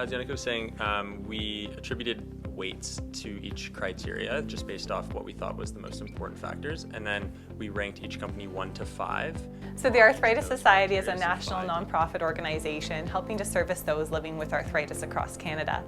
as Yannick was saying, we attributed weights to each criteria just based off what we thought was the most important factors, and then we ranked each company 1 to 5. So the Arthritis Society is a national nonprofit organization helping to service those living with arthritis across Canada.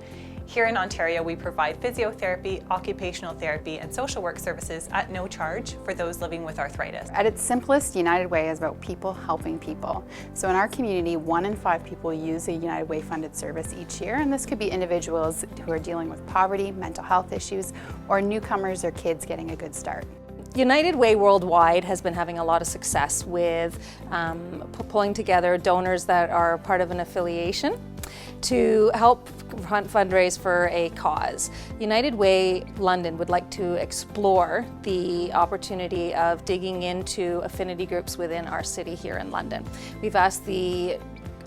Here in Ontario, we provide physiotherapy, occupational therapy, and social work services at no charge for those living with arthritis. At its simplest, United Way is about people helping people. So in our community, 1 in 5 people use a United Way funded service each year, and this could be individuals who are dealing with poverty, mental health issues, or newcomers or kids getting a good start. United Way Worldwide has been having a lot of success with pulling together donors that are part of an affiliation to help fundraise for a cause. United Way London would like to explore the opportunity of digging into affinity groups within our city here in London. We've asked the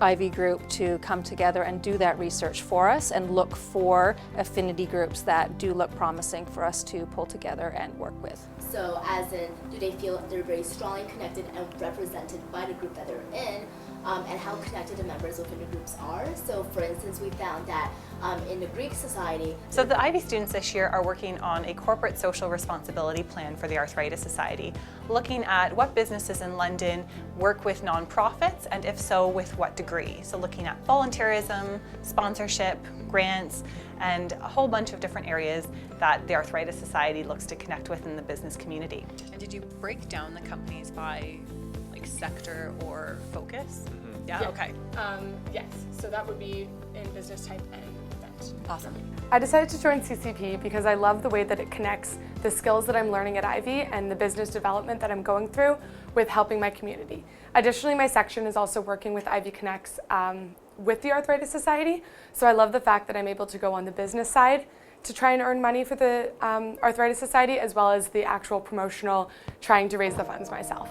Ivey group to come together and do that research for us and look for affinity groups that do look promising for us to pull together and work with. So as in, do they feel they're very strongly connected and represented by the group that they're in, and how connected the members within the groups are? So for instance, we found that in the Greek society... So the Ivey students this year are working on a corporate social responsibility plan for the Arthritis Society, looking at what businesses in London work with nonprofits, and if so, with what degree. So looking at volunteerism, sponsorship, grants, and a whole bunch of different areas that the Arthritis Society looks to connect with in the business community. And did you break down the companies by like sector or focus? Mm-hmm. Yeah, okay. Yes, so that would be in business type and event. Awesome. I decided to join CCP because I love the way that it connects the skills that I'm learning at Ivey and the business development that I'm going through with helping my community. Additionally, my section is also working with Ivey Connects with the Arthritis Society, so I love the fact that I'm able to go on the business side to try and earn money for the Arthritis Society, as well as the actual promotional, trying to raise the funds myself.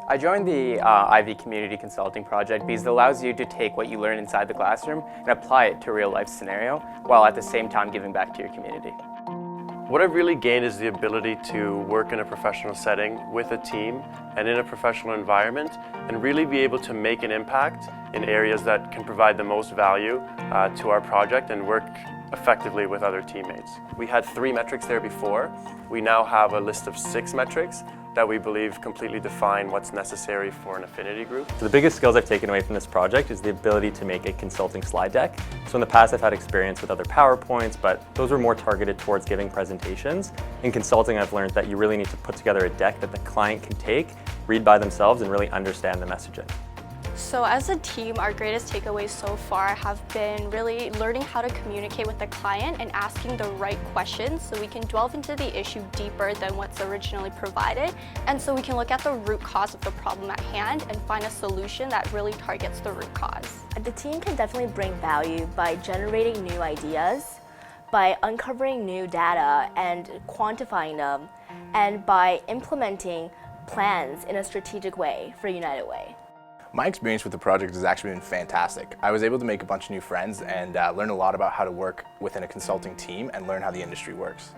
I joined the Ivey Community Consulting Project because it allows you to take what you learn inside the classroom and apply it to a real life scenario, while at the same time giving back to your community. What I've really gained is the ability to work in a professional setting with a team and in a professional environment, and really be able to make an impact in areas that can provide the most value to our project and work effectively with other teammates. We had 3 metrics there before. We now have a list of 6 metrics that we believe completely define what's necessary for an affinity group. So the biggest skills I've taken away from this project is the ability to make a consulting slide deck. So in the past I've had experience with other PowerPoints, but those were more targeted towards giving presentations. In consulting I've learned that you really need to put together a deck that the client can take, read by themselves, and really understand the messaging. So as a team, our greatest takeaways so far have been really learning how to communicate with the client and asking the right questions so we can delve into the issue deeper than what's originally provided, and so we can look at the root cause of the problem at hand and find a solution that really targets the root cause. The team can definitely bring value by generating new ideas, by uncovering new data and quantifying them, and by implementing plans in a strategic way for United Way. My experience with the project has actually been fantastic. I was able to make a bunch of new friends and learn a lot about how to work within a consulting team and learn how the industry works.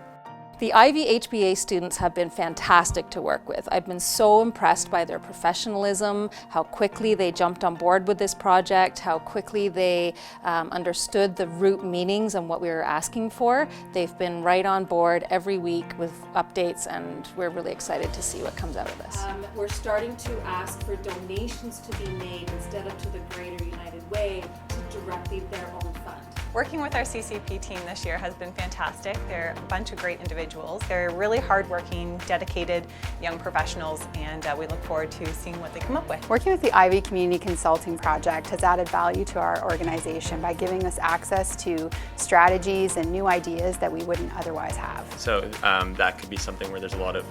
The Ivey HBA students have been fantastic to work with. I've been so impressed by their professionalism, how quickly they jumped on board with this project, how quickly they understood the root meanings and what we were asking for. They've been right on board every week with updates, and we're really excited to see what comes out of this. We're starting to ask for donations to be made instead of to the Greater United Way to directly their own fund. Working with our CCP team this year has been fantastic. They're a bunch of great individuals. They're really hardworking, dedicated young professionals, and we look forward to seeing what they come up with. Working with the Ivey Community Consulting Project has added value to our organization by giving us access to strategies and new ideas that we wouldn't otherwise have. So that could be something where there's a lot of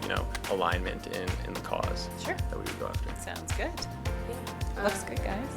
alignment in the cause Sure. that we would go after. Sounds good. Yeah. Looks good, guys.